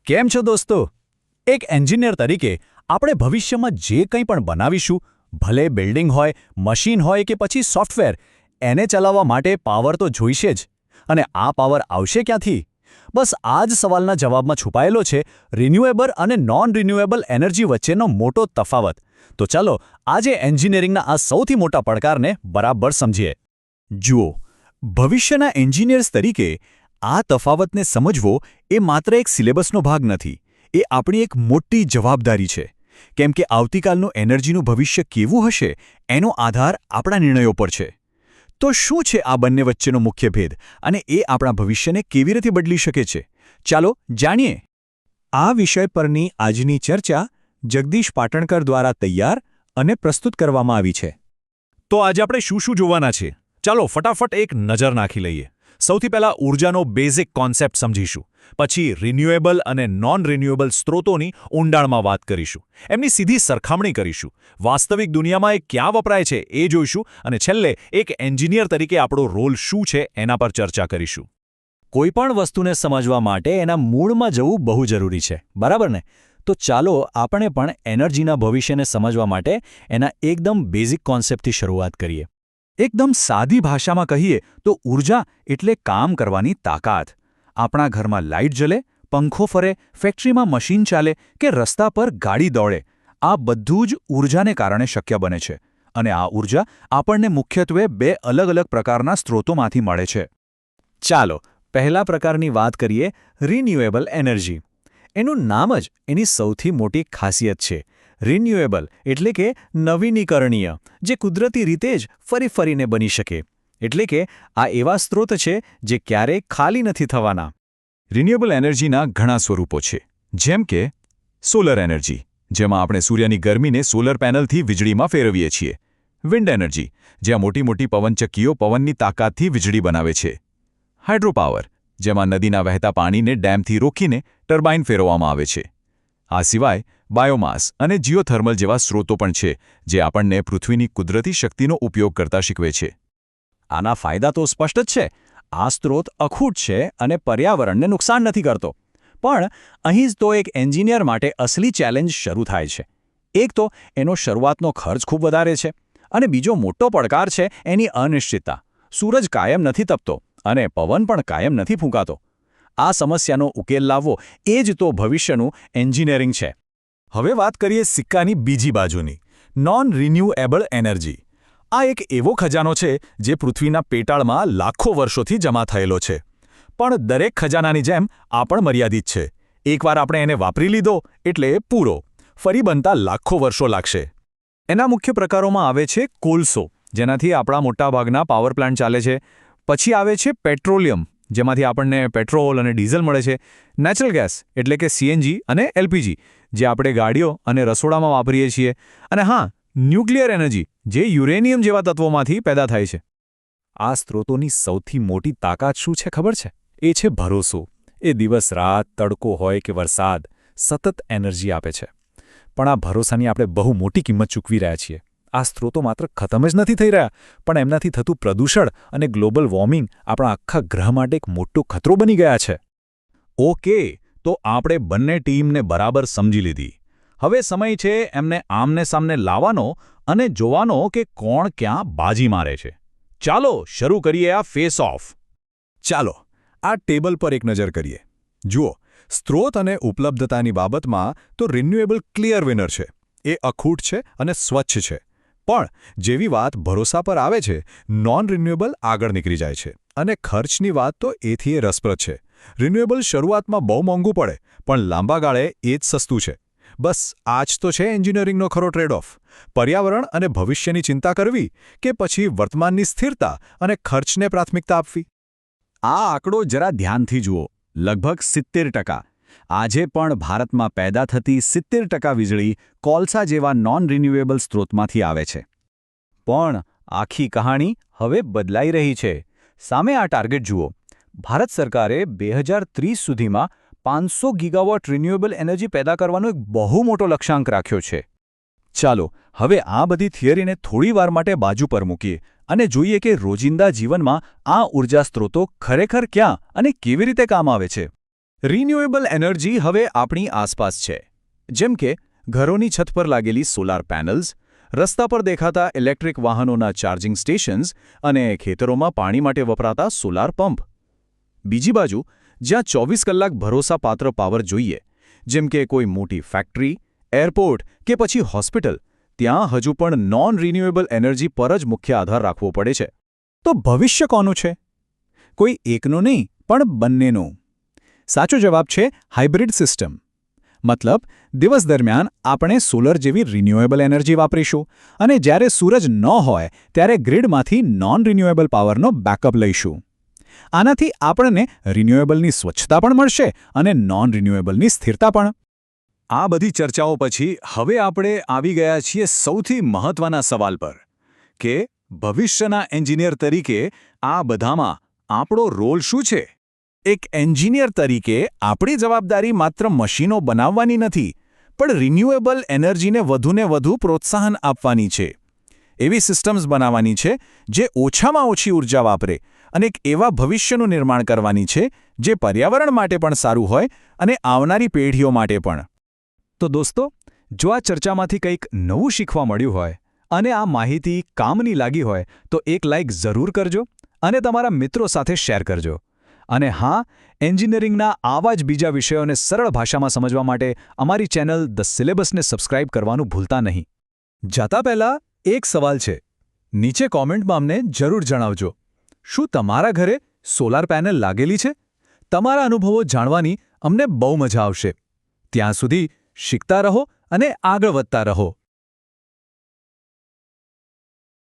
કેમ છો દોસ્તો? એક એન્જિનિયર તરીકે આપણે ભવિષ્યમાં જે કંઈ પણ બનાવીશું, ભલે બિલ્ડિંગ હોય, મશીન હોય કે પછી સોફ્ટવેર, એને ચલાવવા માટે પાવર તો જોઈશે જ. અને આ પાવર આવશે ક્યાંથી? બસ આ જ સવાલના જવાબમાં છુપાયેલો છે રિન્યુએબલ અને નોન રિન્યુએબલ એનર્જી વચ્ચેનો મોટો તફાવત. તો ચાલો આજે એન્જિનિયરિંગના આ સૌથી મોટા પડકારને બરાબર સમજીએ. જુઓ, ભવિષ્યના એન્જિનિયર્સ તરીકે આ તફાવતને સમજવો એ માત્ર એક સિલેબસનો ભાગ નથી, એ આપણી એક મોટી જવાબદારી છે. કેમ કે આવતીકાલનું એનર્જીનું ભવિષ્ય કેવું હશે એનો આધાર આપણા નિર્ણયો પર છે. તો શું છે આ બંને વચ્ચેનો મુખ્ય ભેદ અને એ આપણા ભવિષ્યને કેવી રીતે બદલી શકે છે? ચાલો જાણીએ. આ વિષય પરની આજની ચર્ચા જગદીશ પાટણકર દ્વારા તૈયાર અને પ્રસ્તુત કરવામાં આવી છે. તો આજે આપણે શું શું જોવાના છે? ચાલો ફટાફટ એક નજર નાખી લઈએ. સૌથી પહેલા ઊર્જાનો બેઝિક કોન્સેપ્ટ સમજીશું. પછી રિન્યુએબલ અને નોન રિન્યુએબલ સ્ત્રોતોની ઊંડાણમાં વાત કરીશું. એમની સીધી સરખામણી કરીશું. વાસ્તવિક દુનિયામાં એ ક્યાં વપરાય છે એ જોઈશું. અને છેલ્લે એક એન્જિનિયર તરીકે આપણો રોલ શું છે એના પર ચર્ચા કરીશું. કોઈપણ વસ્તુને સમજવા માટે એના મૂળમાં જવું બહુ જરૂરી છે, બરાબર ને? તો ચાલો આપણે પણ એનર્જીના ભવિષ્યને સમજવા માટે એના એકદમ બેઝિક કોન્સેપ્ટથી શરૂઆત કરીએ. એકદમ સાદી ભાષામાં કહીએ તો ઊર્જા એટલે કામ કરવાની તાકાત. આપણા ઘરમાં લાઇટ જલે, પંખો ફરે, ફેક્ટરીમાં મશીન ચાલે કે રસ્તા પર ગાડી દોડે, આ બધું જ ઊર્જાને કારણે શક્ય બને છે. અને આ ઊર્જા આપણને મુખ્યત્વે બે અલગ અલગ પ્રકારના સ્ત્રોતોમાંથી મળે છે. ચાલો પહેલા પ્રકારની વાત કરીએ, રિન્યુએબલ એનર્જી. એનું નામ જ એની સૌથી મોટી ખાસિયત છે. રિન્યુએબલ એટલે કે નવીનીકરણીય, જે કુદરતી રીતે જ ફરીને બની શકે. એટલે કે આ એવા સ્ત્રોત છે જે ક્યારેય ખાલી નથી થવાના. રિન્યુએબલ એનર્જીના ઘણા સ્વરૂપો છે, જેમ કે સોલર એનર્જી, જેમાં આપણે સૂર્યની ગરમીને સોલર પેનલથી વીજળીમાં ફેરવીએ છીએ. વિન્ડ એનર્જી, જ્યાં મોટી મોટી પવનચક્કીઓ પવનની તાકાતથી વીજળી બનાવે છે. હાઇડ્રોપાવર, જેમાં નદીના વહેતા પાણીને ડેમથી રોકીને ટર્બાઇન ફેરવવામાં આવે છે. આ સિવાય બાયોમાસ અને જીઓથર્મલ જેવા સ્ત્રોતો પણ છે, જે આપણને પૃથ્વીની કુદરતી શક્તિનો ઉપયોગ કરતા શીખવે છે. આના ફાયદા તો સ્પષ્ટ જ છે. આ સ્ત્રોત અખૂટ છે અને પર્યાવરણને નુકસાન નથી કરતો. પણ અહીં જ તો એક એન્જિનિયર માટે અસલી ચેલેન્જ શરૂ થાય છે. એક તો એનો શરૂઆતનો ખર્ચ ખૂબ વધારે છે, અને બીજો મોટો પડકાર છે એની અનિશ્ચિતતા. સૂરજ કાયમ નથી તપતો અને પવન પણ કાયમ નથી ફૂંકાતો. આ સમસ્યાનો ઉકેલ લાવવો એ જ તો ભવિષ્યનું એન્જિનિયરિંગ છે. હવે વાત કરીએ સિક્કાની બીજી બાજુની, નોન રિન્યુએબલ એનર્જી. આ એક એવો ખજાનો છે જે પૃથ્વીના પેટાળમાં લાખો વર્ષોથી જમા થયેલો છે. પણ દરેક ખજાનાની જેમ આ પણ મર્યાદિત છે. એકવાર આપણે એને વાપરી લીધો એટલે પૂરો. ફરી બનતા લાખો વર્ષો લાગશે. એના મુખ્ય પ્રકારોમાં આવે છે કોલસો, જેનાથી આપણા મોટાભાગના પાવર પ્લાન્ટ ચાલે છે. પછી આવે છે પેટ્રોલિયમ, જેમાંથી આપણને પેટ્રોલ અને ડીઝલ મળે છે. નેચરલ ગેસ એટલે કે સીએનજી અને એલપીજી, જે આપણે ગાડીઓ અને રસોડામાં વાપરીએ છીએ. અને હા, ન્યુક્લિયર એનર્જી, જે યુરેનિયમ જેવા તત્વોમાંથી પેદા થાય છે. આ સ્ત્રોતોની સૌથી મોટી તાકાત શું છે ખબર છે? એ છે ભરોસો. એ દિવસ રાત, તડકો હોય કે વરસાદ, સતત એનર્જી આપે છે. પણ આ ભરોસાની આપણે બહુ મોટી કિંમત ચૂકવી રહ્યા છીએ. આ સ્ત્રોતો માત્ર ખતમ જ નથી થઈ રહ્યા, પણ એમનાથી થતું પ્રદૂષણ અને ગ્લોબલ વોર્મિંગ આપણા આખા ગ્રહ માટે એક મોટો ખતરો બની ગયા છે. ઓકે, તો આપણે બંને ટીમને બરાબર સમજી લીધી. હવે સમય છે એમને આમને સામને લાવવાનો અને જોવાનો કે કોણ ક્યાં બાજી મારે છે. ચાલો શરૂ કરીએ આ ફેસ ઓફ. ચાલો આ ટેબલ પર એક નજર કરીએ. જુઓ, સ્ત્રોત અને ઉપલબ્ધતાની બાબતમાં તો રિન્યુએબલ ક્લિયર વિનર છે. એ અખૂટ છે અને સ્વચ્છ છે. પણ જેવી વાત ભરોસા પર આવે છે, નોન રિન્યુએબલ આગળ નીકળી જાય છે. અને ખર્ચની વાત તો એથી એ રસપ્રદ છે. રિન્યુએબલ શરૂઆતમાં બહુ મોંઘું પડે, પણ લાંબા ગાળે એ જ સસ્તું છે. બસ આ જ તો છે એન્જિનિયરિંગનો ખરો ટ્રેડ ઓફ. પર્યાવરણ અને ભવિષ્યની ચિંતા કરવી કે પછી વર્તમાનની સ્થિરતા અને ખર્ચને પ્રાથમિકતા આપવી. આ આંકડો જરા ધ્યાનથી જુઓ. લગભગ 70%. આજે પણ ભારતમાં પેદા થતી 70% વીજળી કોલસા જેવા નોન રિન્યુએબલ સ્ત્રોતમાંથી આવે છે. પણ આખી કહાણી હવે બદલાઈ રહી છે. સામે આ ટાર્ગેટ જુઓ. ભારત સરકારે 2030 સુધીમાં 500 ગીગાવોટ રિન્યુએબલ એનર્જી પેદા કરવાનો એક બહુ મોટો લક્ષ્યાંક રાખ્યો છે. ચાલો હવે આ બધી થિયરીને થોડીવાર માટે બાજુ પર મૂકીએ અને જોઈએ કે રોજિંદા જીવનમાં આ ઊર્જા સ્ત્રોતો ખરેખર ક્યાં અને કેવી રીતે કામ આવે છે. રિન્યુએબલ એનર્જી હવે આપણી આસપાસ છે, જેમ કે ઘરોની છત પર લાગેલી સોલાર પેનલ્સ, રસ્તા પર દેખાતા ઇલેક્ટ્રિક વાહનોના ચાર્જિંગ સ્ટેશન્સ અને ખેતરોમાં પાણી માટે વપરાતા સોલાર પંપ. બીજી બાજુ, જ્યાં 24 કલાક ભરોસાપાત્ર પાવર જોઈએ, જેમ કે કોઈ મોટી ફેક્ટરી, એરપોર્ટ કે પછી હોસ્પિટલ, ત્યાં હજુ પણ નોન રિન્યુએબલ એનર્જી પર જ મુખ્ય આધાર રાખવો પડે છે. તો ભવિષ્ય કોનું છે? કોઈ એકનું નહીં, પણ બંનેનું. સાચો જવાબ છે હાઇબ્રિડ સિસ્ટમ. મતલબ, દિવસ દરમિયાન આપણે સોલર જેવી રિન્યુએબલ એનર્જી વાપરીશું અને જ્યારે સૂરજ ન હોય ત્યારે ગ્રીડમાંથી નોન રિન્યુએબલ પાવરનો બેકઅપ લઈશું. આનાથી આપણને રિન્યુએબલની સ્વચ્છતા પણ મળશે અને નોન રિન્યુએબલની સ્થિરતા પણ. આ બધી ચર્ચાઓ પછી હવે આપણે આવી ગયા છીએ સૌથી મહત્વના સવાલ પર કે ભવિષ્યના એન્જિનિયર તરીકે આ બધામાં આપણો રોલ શું છે? એક એન્જિનિયર તરીકે આપણી જવાબદારી માત્ર મશીનો બનાવવાની નથી, પણ રિન્યુએબલ એનર્જીને વધુને વધુ પ્રોત્સાહન આપવાની છે. એવી સિસ્ટમ્સ બનાવવાની છે જે ઓછામાં ઓછી ઉર્જા વાપરે અને એક એવા ભવિષ્યનું નિર્માણ કરવાની છે જે પર્યાવરણ માટે પણ સારું હોય અને આવનારી પેઢીઓ માટે પણ. તો દોસ્તો, જો આ ચર્ચામાંથી કંઈક નવું શીખવા મળ્યું હોય અને આ માહિતી કામની લાગી હોય તો એક લાઇક જરૂર કરજો અને તમારા મિત્રો સાથે શેર કરજો. અને હા, એન્જિનિયરિંગના આવા જ બીજા વિષયોને સરળ ભાષામાં સમજવા માટે અમારી ચેનલ ધ સિલેબસને સબસ્ક્રાઇબ કરવાનું ભૂલતા નહીં. જતા પહેલા એક સવાલ છે. નીચે કોમેન્ટમાં અમને જરૂર જણાવજો. શું તમારા ઘરે સોલાર પેનલ લાગેલી છે? તમારા અનુભવો જાણવાની અમને બહુ મજા આવશે. ત્યાં સુધી શીખતા રહો અને આગળ વધતા રહો.